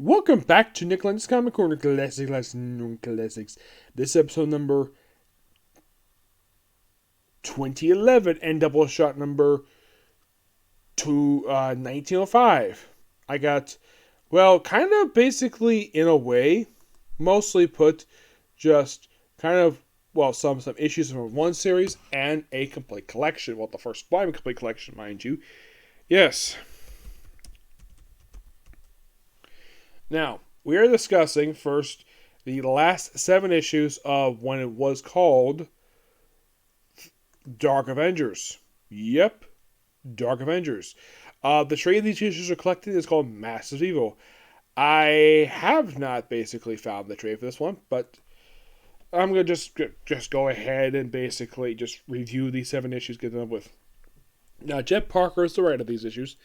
Welcome back to Nick Lenz's Comic Corner Classics. This episode number 2011 and Doubleshot number 1905. I got, kind of basically in a way, mostly put just kind of, some issues from one series and a complete collection. Well, the first volume complete collection, mind you. Yes. Now, we are discussing first the last 7 issues of when it was called Dark Avengers. Yep, Dark Avengers. The trade of these issues are collected is called Massive Evil. I have not basically found the trade for this one, but I'm going to just go ahead and basically just review these 7 issues, get them up with. Now, Jeff Parker is the writer of these issues.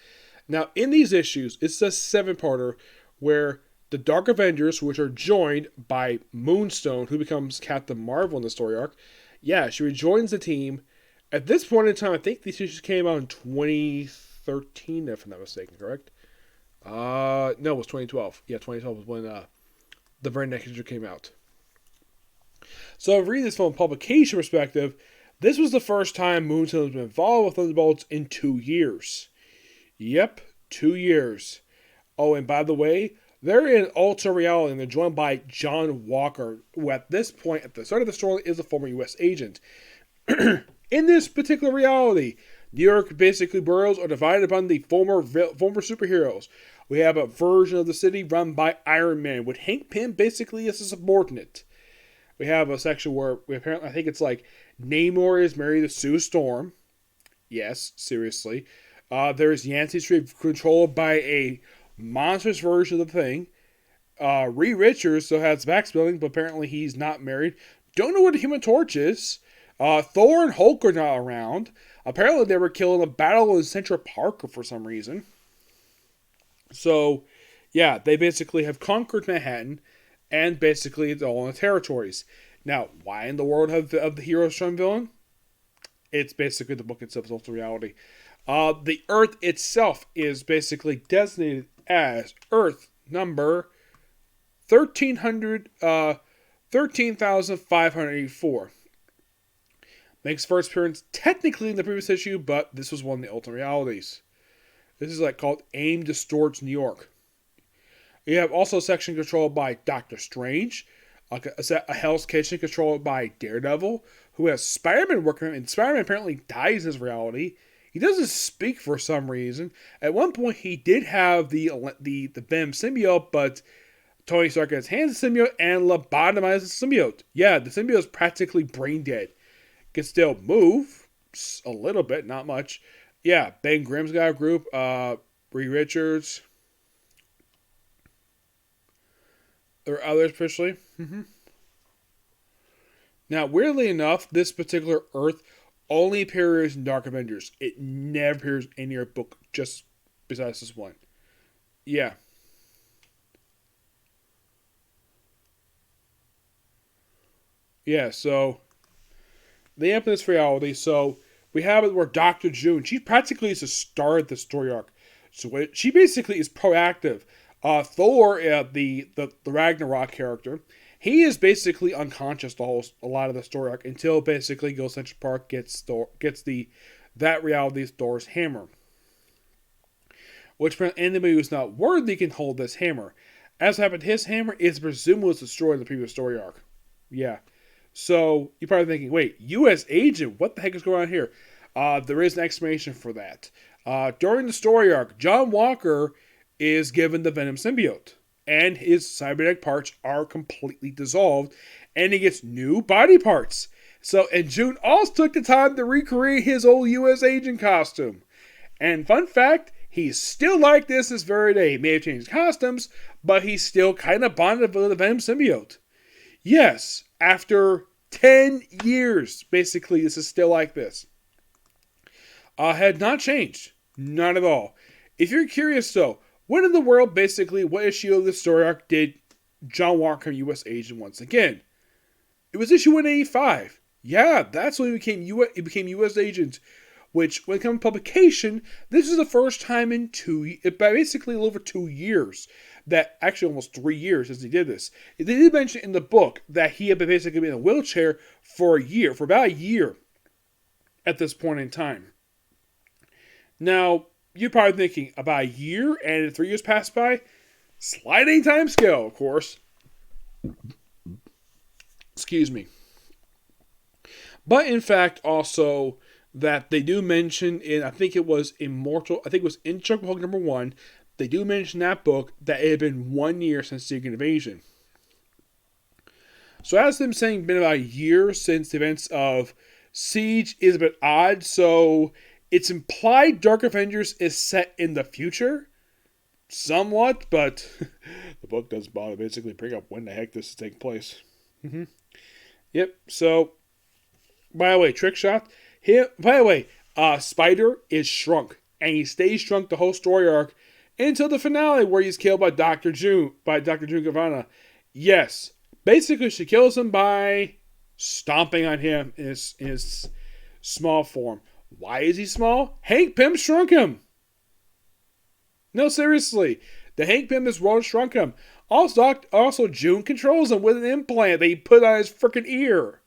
Now, in these issues, it's a 7-parter where the Dark Avengers, which are joined by Moonstone, who becomes Captain Marvel in the story arc, she rejoins the team. At this point in time, I think these issues came out in 2013, if I'm not mistaken, correct? No, it was 2012. Yeah, 2012 was when the very next issue came out. So, reading this from a publication perspective, this was the first time Moonstone has been involved with Thunderbolts in 2 years. Yep, 2 years. Oh, and by the way, they're in Ultra Reality, and they're joined by John Walker, who at this point, at the start of the story, is a former U.S. agent. In this particular reality, New York basically boroughs are divided upon the former superheroes. We have a version of the city run by Iron Man, with Hank Pym basically as a subordinate. We have a section where I think it's like Namor is married to Sue Storm. Yes, seriously. There's Yancey Street controlled by a monstrous version of the Thing. Reed Richards still has Vax building, but apparently he's not married. Don't know what the Human Torch is. Thor and Hulk are not around. Apparently they were killed in a battle in Central Park for some reason. So, they basically have conquered Manhattan, and basically it's all in the territories. Now, why in the world have the heroes turned villain? It's basically the book itself is also reality. The Earth itself is basically designated as Earth number 13,584. Makes first appearance technically in the previous issue, but this was one of the alternate realities. This is called AIM Distorts New York. You have also a section controlled by Doctor Strange, a Hell's Kitchen controlled by Daredevil, who has Spider-Man working on him, and Spider-Man apparently dies in his reality. He doesn't speak for some reason. At one point, he did have the Venom symbiote, but Tony Stark gets hands the symbiote and lobotomizes the symbiote. Yeah, the symbiote is practically brain dead. Can still move a little bit, not much. Yeah, Ben Grimm's got a group. Reed Richards. There are others, officially. Now, weirdly enough, this particular Earth only appears in Dark Avengers. It never appears in your book, just besides this one. Yeah. Yeah, so they have this reality. So we have it where Dr. June, she practically is the star of the story arc. So she basically is proactive. Thor, the Ragnarok character, he is basically unconscious a lot of the story arc until basically Ghost Central Park gets that reality's Thor's hammer. Which anybody who's not worthy can hold this hammer. As happened, his hammer is presumably destroyed in the previous story arc. Yeah. So you're probably thinking, wait, U.S. agent, what the heck is going on here? There is an explanation for that. During the story arc, John Walker is given the Venom symbiote, and his cybernetic parts are completely dissolved, and he gets new body parts. So, and June also took the time to recreate his old U.S. agent costume. And fun fact, he's still like this very day. He may have changed costumes, but he's still kind of bonded with the Venom symbiote. Yes, after 10 years, basically, this is still like this. Had not changed. Not at all. If you're curious, though, what in the world, basically, what issue of the story arc did John Walker U.S. agent once again? It was issue 185. Yeah, that's when he became U.S. agent. which, when it comes to publication, this is the first time in basically a little over 2 years, that actually almost 3 years since he did this. They did mention in the book that he had basically been in a wheelchair for about a year at this point in time. Now, you're probably thinking, about a year and 3 years passed by? Sliding time scale, of course. Excuse me. But in fact, also, that they do mention in, I think it was Injustice Book number 1, they do mention that book that it had been 1 year since the invasion. So as them saying been about a year since the events of Siege is a bit odd, so it's implied Dark Avengers is set in the future, somewhat, but the book doesn't bother basically bring up when the heck this is taking place. Yep, so, by the way, trick shot. Spider is shrunk, and he stays shrunk the whole story arc until the finale where he's killed by Dr. June Gavana. Yes, basically she kills him by stomping on him in his small form. Why is he small? Hank Pym shrunk him. No, seriously. The Hank Pym this world shrunk him. Also, June controls him with an implant that he put on his freaking ear.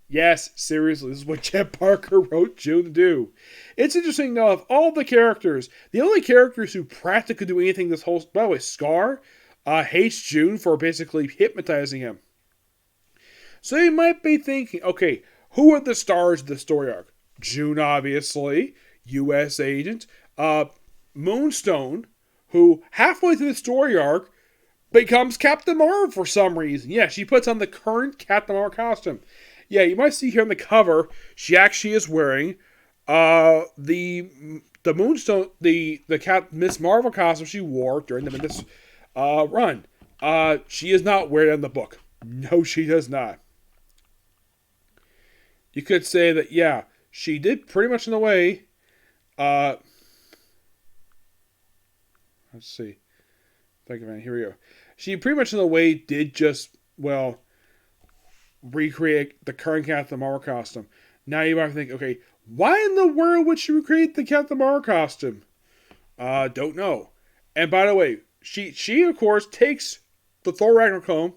Yes, seriously, this is what Jeff Parker wrote June to do. It's interesting, though, of all the characters, the only characters who practically do anything this whole... By the way, Scar hates June for basically hypnotizing him. So you might be thinking, okay, who are the stars of the story arc? June, obviously, U.S. Agent, Moonstone, who halfway through the story arc becomes Captain Marvel for some reason. Yeah, she puts on the current Captain Marvel costume. Yeah, you might see here on the cover, she actually is wearing the Moonstone, the Miss Marvel costume she wore during this run. She is not wearing it in the book. No, she does not. You could say that, yeah, she did pretty much in a way. Let's see. Think of it. Here we go. She pretty much in a way did just, well, recreate the current Captain Marvel costume. Now you might think, okay, why in the world would she recreate the Captain Marvel costume? Don't know. And by the way, she of course takes the Thor Ragnarok,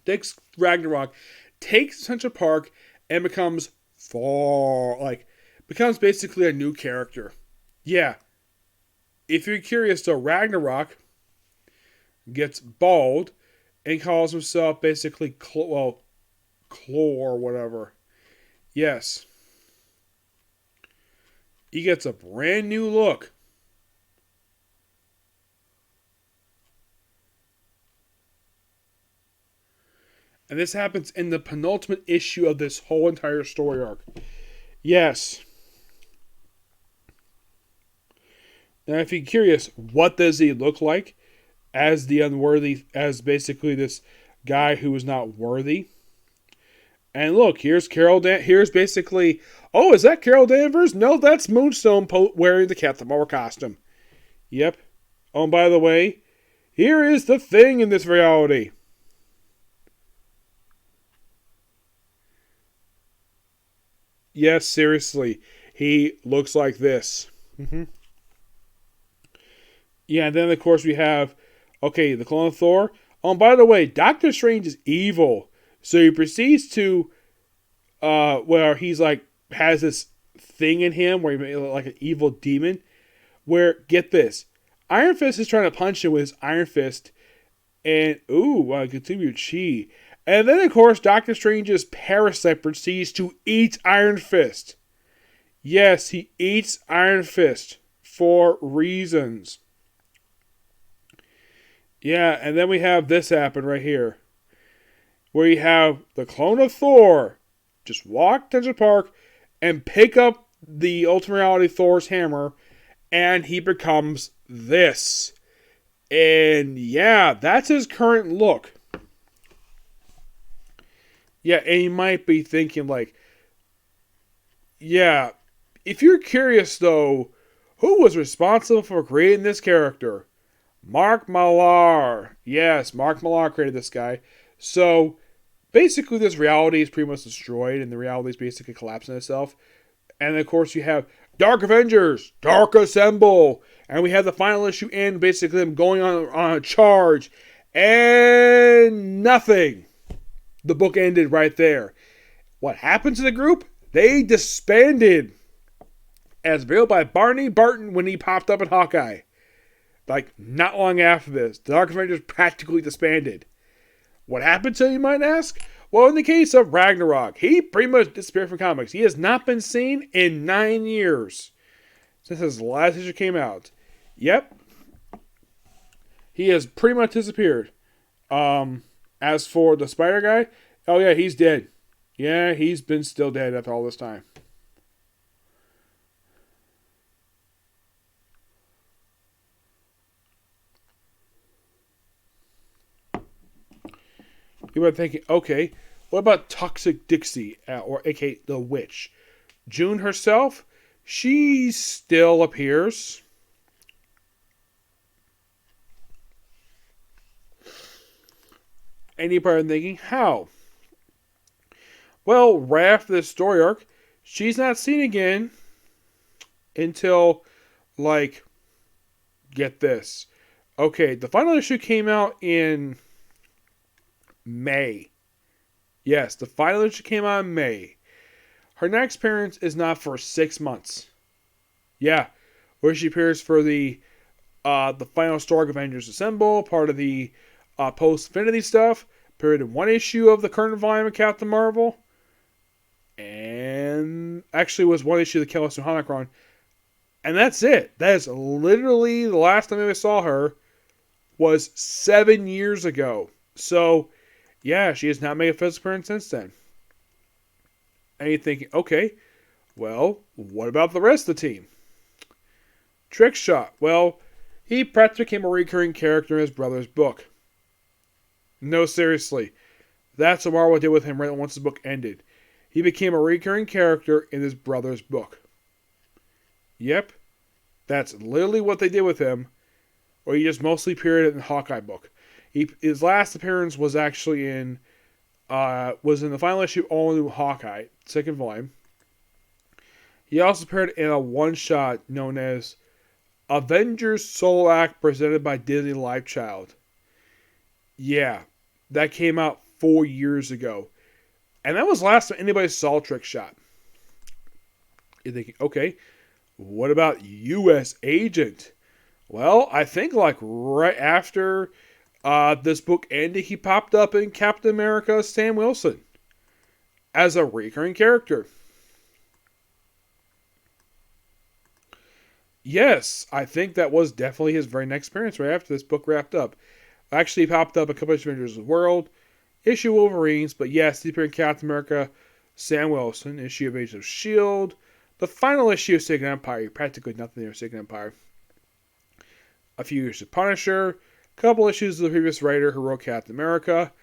takes Central Park, and becomes basically a new character. Yeah. If you're curious, though, Ragnarok gets bald and calls himself basically Clor or whatever. Yes. He gets a brand new look. And this happens in the penultimate issue of this whole entire story arc. Yes. Now, if you're curious, what does he look like as the unworthy, as basically this guy who is not worthy? And look, here's here's basically, oh, is that Carol Danvers? No, that's Moonstone wearing the Captain Marvel costume. Yep. Oh, and by the way, here is the Thing in this reality. Yes, seriously, he looks like this. Yeah, and then of course we have, okay, the clone of Thor. Oh, and by the way, Doctor Strange is evil. So he proceeds to, where he's like, has this thing in him where he's like an evil demon. Where, get this, Iron Fist is trying to punch him with his Iron Fist. And, continue chi. And then, of course, Doctor Strange's parasite proceeds to eat Iron Fist. Yes, he eats Iron Fist for reasons. Yeah, and then we have this happen right here. Where you have the clone of Thor just walk to Central Park and pick up the Ultimate Reality Thor's hammer, and he becomes this. And yeah, that's his current look. Yeah, and you might be thinking like, yeah, if you're curious though, who was responsible for creating this character? Mark Millar. Yes, Mark Millar created this guy. So, basically this reality is pretty much destroyed and the reality is basically collapsing itself. And of course, you have Dark Avengers, Dark Assemble. And we have the final issue in basically them going on a charge. And nothing. The book ended right there. What happened to the group? They disbanded. As revealed by Barney Barton when he popped up in Hawkeye. Like, not long after this, the Dark Avengers practically disbanded. What happened to him, you might ask? Well, in the case of Ragnarok, he pretty much disappeared from comics. He has not been seen in 9 years. Since his last issue came out. Yep. He has pretty much disappeared. As for the Spider guy, oh yeah, he's dead. Yeah, he's been still dead after all this time. You might be thinking, okay, what about Toxic Dixie, or aka the Witch? June herself, she still appears. And you're probably thinking, how? Well, right after this story arc, she's not seen again until, like, get this. Okay, the final issue came out in May. Yes, the final issue came out in May. Her next appearance is not for 6 months. Yeah, where she appears for the final story of Avengers Assemble, part of the post-Infinity stuff, appeared in 1 issue of the current volume of Captain Marvel, and actually was 1 issue of the Kellis Hanukkron, and that's it. That is literally the last time I saw her was 7 years ago. So, yeah, she has not made a physical appearance since then. And you're thinking, okay, well, what about the rest of the team? Trickshot. Well, he practically became a recurring character in his brother's book. No, seriously. That's what Marvel did with him right once his book ended. He became a recurring character in his brother's book. Yep. That's literally what they did with him. Or he just mostly appeared in the Hawkeye book. His last appearance was actually in the final issue of All New Hawkeye, 2nd volume. He also appeared in a one-shot known as Avengers Solo Act presented by Disney Life Child. Yeah, that came out 4 years ago. And that was the last time anybody saw Trickshot. You're thinking, okay, what about U.S. Agent? Well, I think like right after this book ended, he popped up in Captain America Sam Wilson as a recurring character. Yes, I think that was definitely his very next appearance right after this book wrapped up. Actually, he popped up a couple of Avengers of the World, issue Wolverines, but yes, he appeared in Captain America Sam Wilson, issue of Agents of S.H.I.E.L.D., the final issue of Secret Empire, practically nothing there, Secret Empire. A few issues of Punisher, a couple issues of the previous writer who wrote Captain America.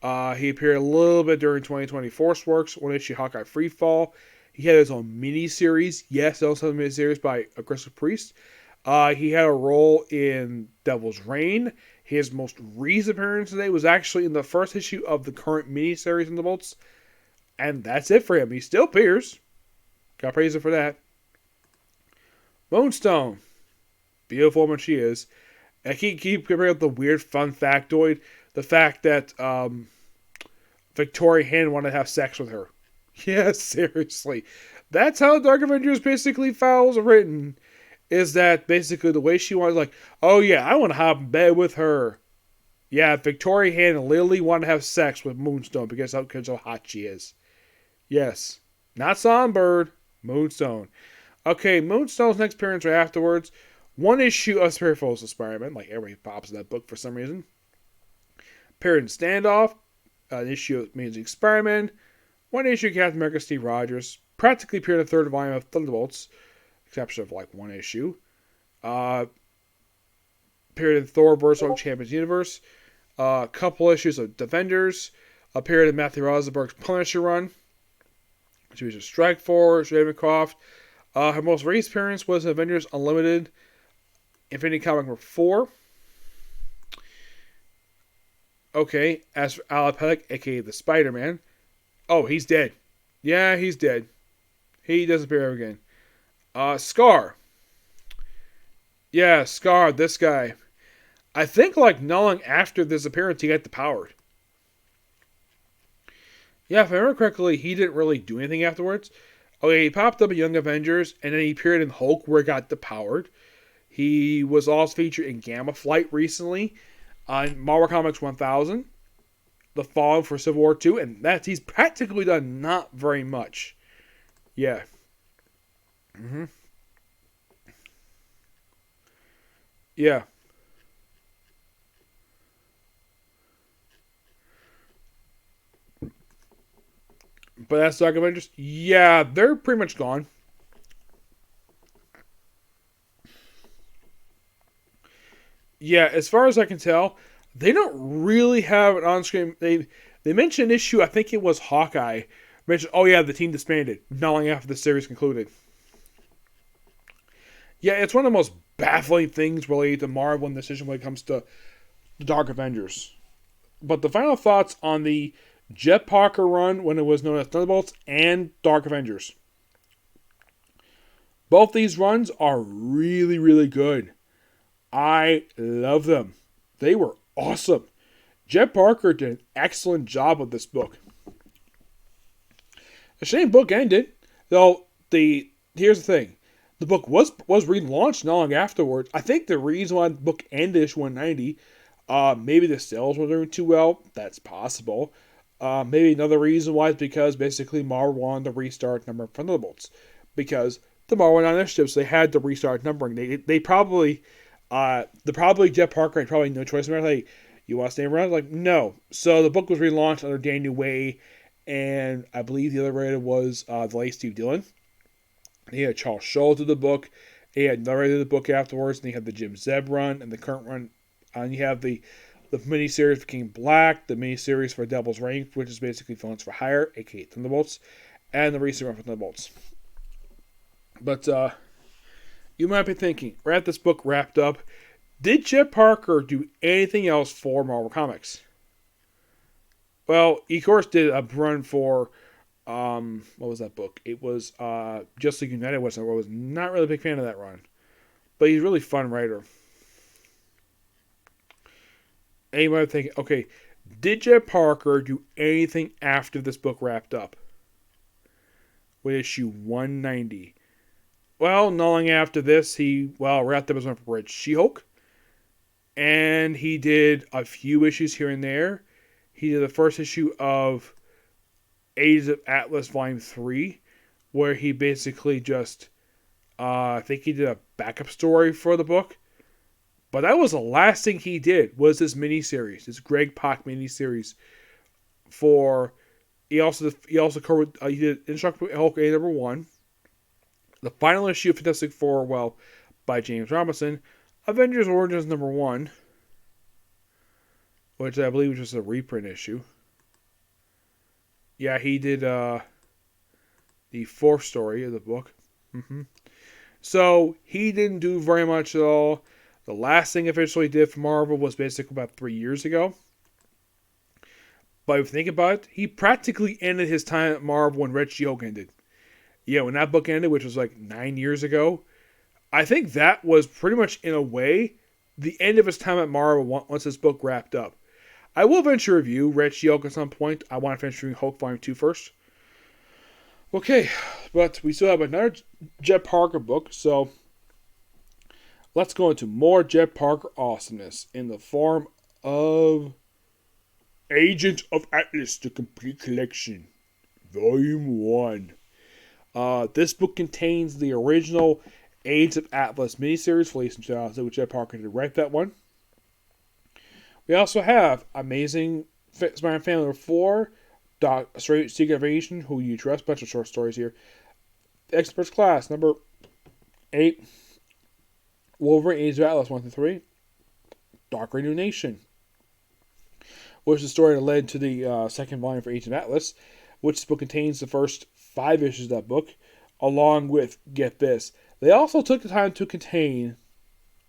He appeared a little bit during 2020 Force Works, 1 issue Hawkeye Freefall. He had his own mini-series. Yes, also a mini-series by Aggressive Priest. He had a role in Devil's Reign. His most recent appearance today was actually in the first issue of the current mini-series Thunderbolts. And that's it for him. He still appears. Got praise him for that. Moonstone. Beautiful woman she is. I keep bringing up the weird fun factoid. The fact that Victoria Hand wanted to have sex with her. Yeah, seriously. That's how Dark Avengers basically files are written. Is that basically the way she wanted, like, oh yeah, I want to hop in bed with her. Yeah, Victoria Hand literally wanted to have sex with Moonstone because how hot she is. Yes. Not Songbird. Moonstone. Okay, Moonstone's next appearance right afterwards. 1 issue of Spirit-Focused Spider-Man, like everybody pops in that book for some reason. Appeared in Standoff, an issue of Amazing Spider-Man. 1 issue of Captain America Steve Rogers. Practically appeared in the 3rd volume of Thunderbolts, exception of like 1 issue. Appeared in Thor vs. Champions Universe. A couple issues of Defenders. Appeared in Matthew Rosenberg's Punisher run. She was a Strike Force, Ravencroft. Her most recent appearance was in Avengers Unlimited Infinity Comic number 4. Okay, as for Alapelic, aka the Spider-Man. Oh, he's dead. Yeah, he's dead. He does appear again. Scar. Yeah, Scar, this guy. I think like not long after this appearance, he got depowered. Yeah, if I remember correctly, he didn't really do anything afterwards. Okay, he popped up in Young Avengers, and then he appeared in Hulk, where he got depowered. He was also featured in Gamma Flight recently on Marvel Comics 1000, the Fallen for Civil War 2, and he's practically done not very much. Yeah. Mm-hmm. Yeah. But that's Dark Avengers. Yeah, they're pretty much gone. Yeah, as far as I can tell, they don't really have an on-screen. They mentioned an issue. I think it was Hawkeye. Mentioned, oh yeah, the team disbanded not long after the series concluded. Yeah, it's one of the most baffling things related to Marvel and decision when it comes to the Dark Avengers. But the final thoughts on the Jet Parker run when it was known as Thunderbolts and Dark Avengers. Both these runs are really, really good. I love them. They were awesome. Jet Parker did an excellent job with this book. The shame book ended, though. Here's the thing: the book was relaunched not long afterwards. I think the reason why the book ended issue 190, maybe the sales were doing too well. That's possible. Maybe another reason why is because basically Marvel wanted to restart number of Thunderbolts because the Marvel initiatives they had to restart numbering. They probably Jet Parker had probably no choice. Like, you want to stay around? Like, no. So the book was relaunched under Daniel Way, and I believe the other writer was the late Steve Dillon. He had Charles Schultz do the book. He had narrated the book afterwards, and he had the Jim Zeb run and the current run. And you have the miniseries for King Black, the miniseries for Devil's Reign, which is basically Villains for Hire, aka Thunderbolts, and the recent run for Thunderbolts. But you might be thinking, right after this book wrapped up, did Jet Parker do anything else for Marvel Comics? Well, he of course did a run for what was that book? It was Just League United. I was not really a big fan of that run, but he's a really fun writer. And you might be thinking, okay, did Jet Parker do anything after this book wrapped up? With issue 190. Well, not long after this, he wrapped up his run for Red She-Hulk. And he did a few issues here and there. He did the first issue of Age of Atlas Volume 3, where he basically just, I think he did a backup story for the book. But that was the last thing he did, was this miniseries, this Greg Pak miniseries. He also covered, he did Indestructible Hulk A number 1, the final issue of Fantastic Four, by James Robinson, Avengers Origins number 1, which I believe was just a reprint issue. Yeah, he did the fourth story of the book. Mm-hmm. So he didn't do very much at all. The last thing officially he did for Marvel was basically about 3 years ago. But if you think about it, he practically ended his time at Marvel when Red She-Hulk ended. Yeah, when that book ended, which was like 9 years ago, I think that was pretty much, in a way, the end of his time at Marvel once this book wrapped up. I will eventually review Red She-Hulk at some point. I want to finish reviewing Hulk Volume 2 first. Okay, but we still have another Jet Parker book, so let's go into more Jet Parker awesomeness in the form of Agent of Atlas, the Complete Collection, Volume 1. This book contains the original Agents of Atlas miniseries released in 2000, which Jet Parker did write that one. We also have Amazing Spider-Man Family number 4, Secret Invasion, Who You Trust, bunch of short stories here. Experts Class number 8, Wolverine Agents of Atlas 1 through 3, Dark Radio Nation, which is the story that led to the second volume for Agents of Atlas, which this book contains the first 5 issues of that book, along with, get this, they also took the time to contain,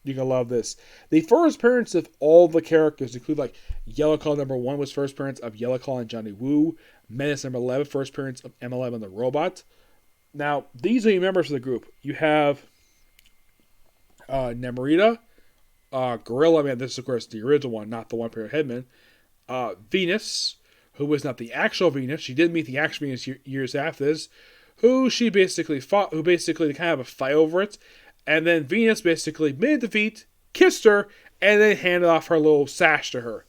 you're going to love this, the first appearance of all the characters, include like Yellow Claw number 1 was first appearance of Yellow Claw and Johnny Woo, Menace number 11, first appearance of M11 the Robot, Now, these are the members of the group. You have Namorita, Gorilla Man. This is, of course, the original one, not the one pair of Headman. Venus, who was not the actual Venus. She did meet the actual Venus years after this, who she basically fought, who basically kind of have a fight over it. And then Venus basically made defeat, kissed her, and then handed off her little sash to her.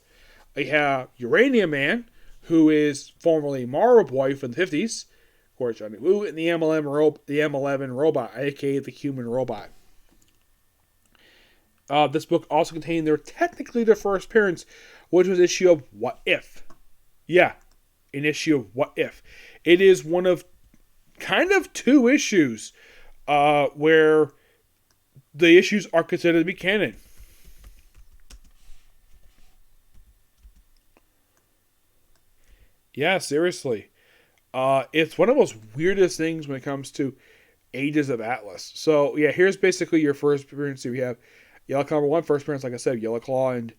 We have Uranium Man, who is formerly Marvel Boy from the 50s. Of course, Johnny Woo, and the M11 robot, aka the human robot. This book also contained technically their first appearance, which was issue of What If. Yeah, an issue of What If. It is one of kind of two issues where the issues are considered to be canon. Yeah, seriously. It's one of the most weirdest things when it comes to Ages of Atlas. So, yeah, here's basically your first appearance. We have Yellow Claw number 1, first appearance, like I said, Yellow Claw and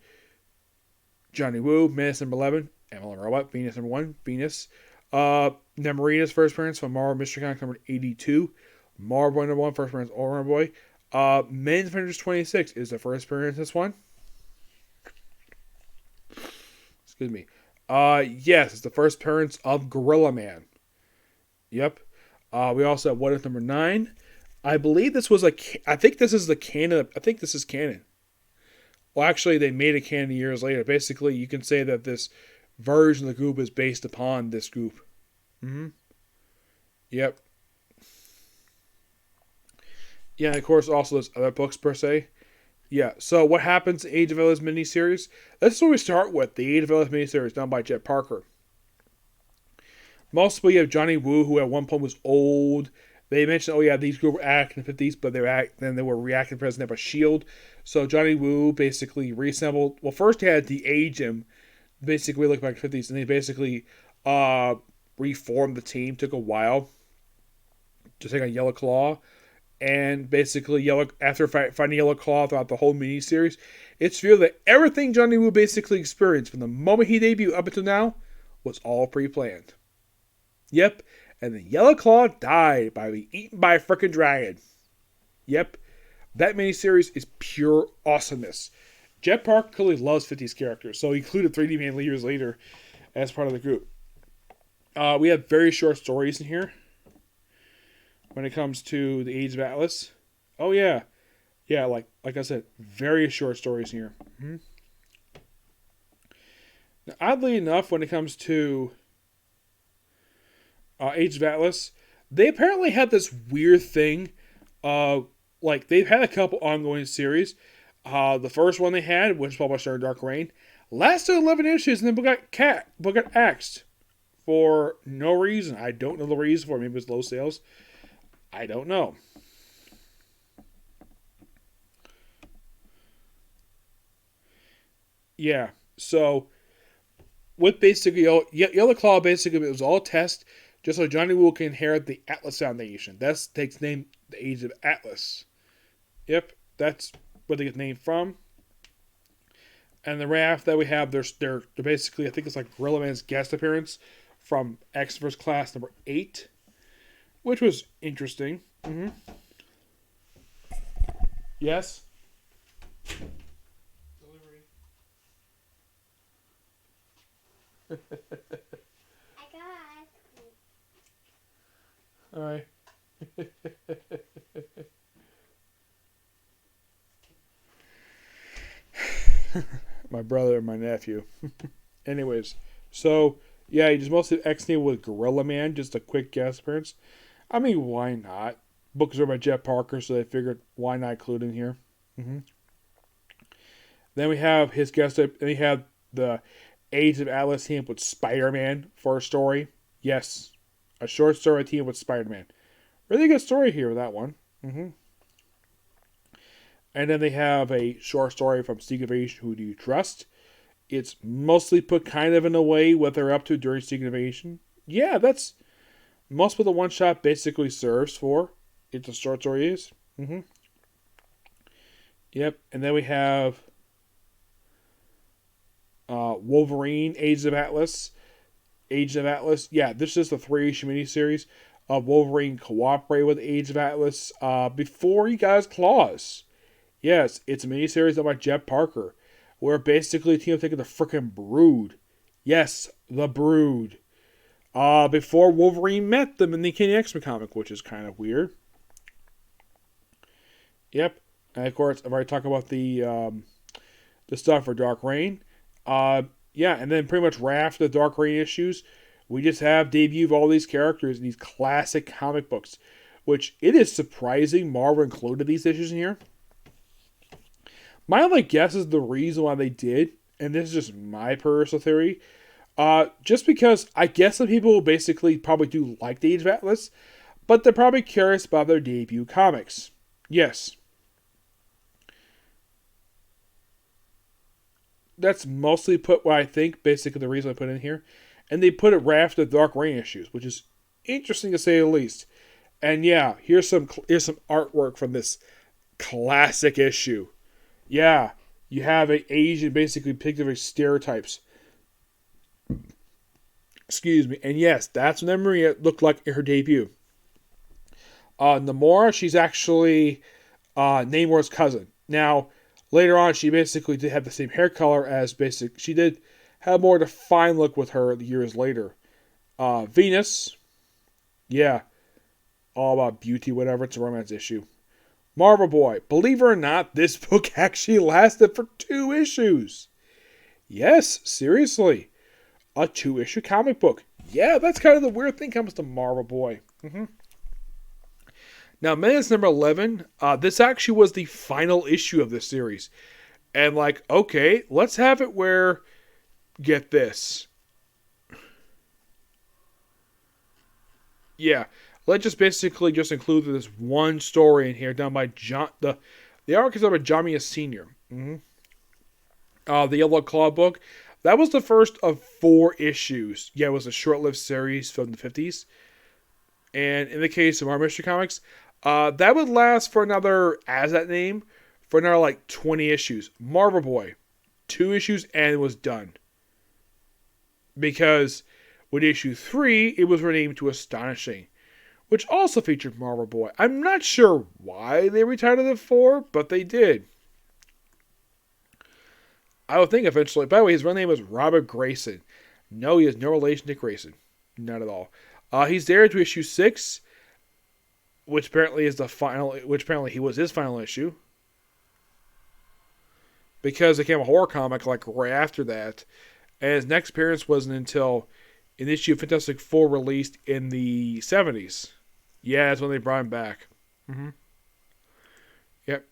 Johnny Woo. Menace number 11, M11 Robot. Venus number 1, Venus. Namorita's first appearance from Marvel Mystery Comics number 82. Marvel Boy number 1, first appearance, All-Around Boy. Men's Avengers 26 is the first appearance this one. Excuse me. Yes, it's the first appearance of Gorilla Man. Yep. We also have What If number 9. I believe this was I think this is the canon. I think this is canon. Well, actually, they made it canon years later. Basically, you can say that this version of the group is based upon this group. Mm-hmm. Yep. Yeah, and of course, also there's other books per se. Yeah, so what happens in Age of Atlas miniseries? This is what we start with, the Age of Atlas miniseries done by Jet Parker. Mostly you have Johnny Woo, who at one point was old. They mentioned, oh yeah, these groups were acting in the 50s, but then they were reacting president of S.H.I.E.L.D. So Johnny Woo basically reassembled. Well, first he had to de-age him, basically look back to the 50s, and they basically reformed the team. Took a while to take on Yellow Claw. And basically, after finding Yellow Claw throughout the whole miniseries, it's revealed that everything Johnny Woo basically experienced from the moment he debuted up until now was all pre-planned. Yep, and then Yellow Claw died by being eaten by a freaking dragon. Yep, that miniseries is pure awesomeness. Jet Parker clearly loves 50s characters, so he included 3D Man years later as part of the group. We have very short stories in here. When it comes to the Age of Atlas. Oh, yeah. Yeah, like I said, very short stories here. Mm-hmm. Now, oddly enough, when it comes to Age of Atlas, they apparently had this weird thing. They've had a couple ongoing series. The first one they had, which was published under Dark Reign, lasted 11 issues and then got axed for no reason. I don't know the reason for it. Maybe it was low sales. I don't know. Yeah, so with basically Yellow Claw, basically it was all a test just so Johnny Woo can inherit the Atlas Foundation. That takes the name the Age of Atlas. Yep, that's where they get the name from. And the raft that we have, they're basically, I think it's like Gorilla Man's guest appearance from X First Class number 8. Which was interesting. Mm-hmm. Yes? Delivery. I got it. Alright. My brother and my nephew. Anyways, so, yeah, he just mostly X-Name with Gorilla Man, just a quick guest appearance. I mean, why not? Books are by Jet Parker, so they figured why not include in here. Mm-hmm. Then we have his guest. Then we have the Age of Atlas team with Spider-Man for a story. Yes, a short story team with Spider-Man. Really good story here with that one. Mm-hmm. And then they have a short story from Secret Invasion, Who Do You Trust? It's mostly put kind of in a way what they're up to during Secret Invasion. Yeah, that's most of the one-shot basically serves for. It's a short story is. Mm-hmm. Yep. And then we have Wolverine, Age of Atlas. Age of Atlas. Yeah, this is the 3-issue miniseries. Wolverine cooperated with Age of Atlas before he got his claws. Yes, it's a miniseries done by Jeff Parker, where basically the team taking the frickin' Brood. Yes, the Brood. Before Wolverine met them in the King X-Men comic, which is kind of weird. Yep, and of course I've already talked about the stuff for Dark Reign. Yeah, and then pretty much right after the Dark Reign issues, we just have debut of all these characters in these classic comic books, which it is surprising Marvel included these issues in here. My only guess is the reason why they did, and this is just my personal theory, just because I guess some people basically probably do like the Age of Atlas, but they're probably curious about their debut comics. Yes. That's mostly put what I think, basically the reason I put in here. And they put it right after the Dark Reign issues, which is interesting to say the least. And yeah, here's some artwork from this classic issue. Yeah, you have an Asian basically picture stereotypes. Excuse me. And yes, that's what Maria looked like in her debut. Namora, she's actually Namor's cousin. Now, later on, she basically did have the same hair color as she did have a more defined look with her years later. Venus, yeah, all about beauty, whatever. It's a romance issue. Marvel Boy, believe it or not, this book actually lasted for 2 issues. Yes, seriously. A 2-issue comic book. Yeah, that's kind of the weird thing comes to Marvel Boy. Now, Menace number 11, this actually was the final issue of this series. And okay, let's have it where, get this. Yeah, let's just basically just include this one story in here done by John, the arc is done by John Mia Sr. The Yellow Claw book, that was the first of 4 issues. Yeah, it was a short-lived series from the 50s. And in the case of our Mystery Comics, that would last for another, as that name, for another 20 issues. Marvel Boy, 2 issues and it was done. Because with issue 3, it was renamed to Astonishing, which also featured Marvel Boy. I'm not sure why they retitled it for, but they did. I would think eventually. By the way, his real name is Robert Grayson. No, he has no relation to Grayson. Not at all. He's there to issue 6, which apparently is the final. Which apparently he was his final issue, because it became a horror comic right after that. And his next appearance wasn't until an issue of Fantastic Four released in the 70s. Yeah, that's when they brought him back. Yep.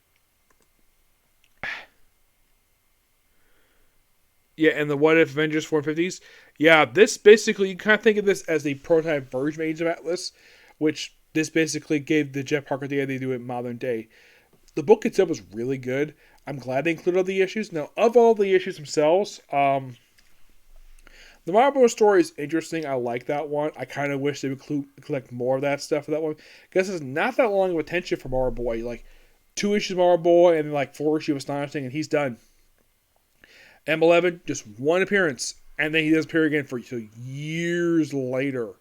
Yeah, and the What If Avengers 450s. Yeah, this basically, you kind of think of this as the prototype version of Age of Atlas, which this basically gave the Jeff Parker the idea to do it in modern day. The book itself was really good. I'm glad they included all the issues. Now, of all the issues themselves, the Marvel story is interesting. I like that one. I kind of wish they would collect more of that stuff for that one. Because it's not that long of attention for Marvel Boy. 2 issues of Marvel Boy and then 4 issues of Astonishing, and he's done. M11, just 1 appearance. And then he does appear again for years later.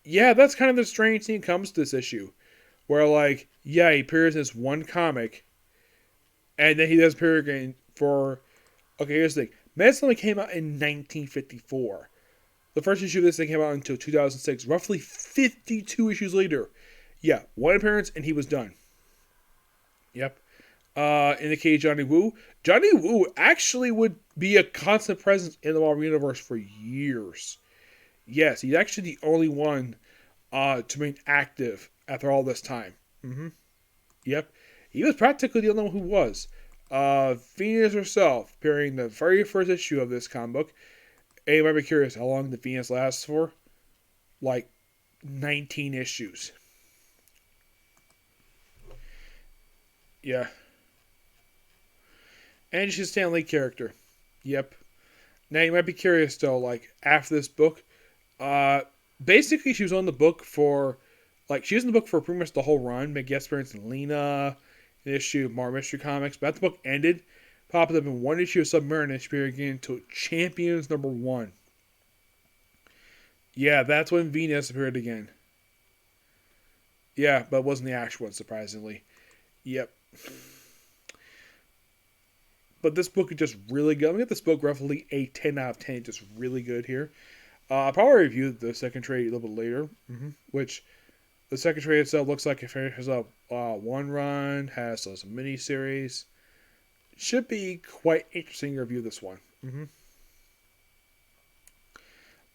Yeah, that's kind of the strange thing that comes to this issue. Where, he appears in this 1 comic. And then he does appear again for... Okay, here's the thing. Menace only came out in 1954. The first issue of this thing came out until 2006. Roughly 52 issues later. Yeah, 1 appearance and he was done. Yep. In the case of Johnny Woo. Johnny Woo actually would be a constant presence in the Marvel Universe for years. Yes, he's actually the only one to remain active after all this time. Yep. He was practically the only one who was. Venus herself, appearing in the very first issue of this comic book. And you might be curious how long the Venus lasts for. 19 issues. Yeah. And she's a Stan Lee character. Yep. Now you might be curious though, after this book, basically she was on the book for, she was in the book for pretty much the whole run. Made guest appearance in Lena, an issue of Marvel Mystery Comics. But the book ended, popped up in 1 issue of Submarine, and she appeared again until Champions number 1. Yeah, that's when Venus appeared again. Yeah, but it wasn't the actual one, surprisingly. Yep. But this book is just really good. I'm going to give this book roughly a 10 out of 10. Just really good here. I'll probably review the second trade a little bit later, which the second trade itself looks like it has a one run, has some mini series. Should be quite interesting to review this one.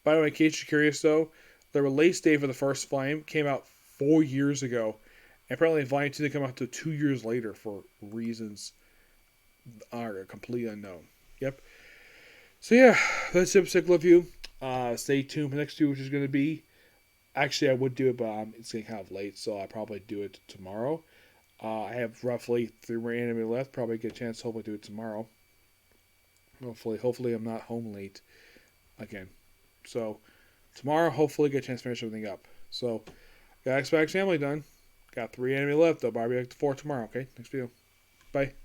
By the way, in case you're curious though, the release date for the first volume came out 4 years ago. And apparently volume 2 didn't come out until 2 years later for reasons are completely unknown. Yep. So yeah, that's the episode review. Stay tuned for next two, which is going to be... Actually, I would do it, but it's getting kind of late, so I'll probably do it tomorrow. I have roughly 3 more anime left. Probably get a chance to hopefully do it tomorrow. Hopefully I'm not home late again. So tomorrow, hopefully get a chance to finish everything up. So got X-Factor Family done. Got 3 anime left. I'll probably be back to 4 tomorrow. Okay, next video. Bye.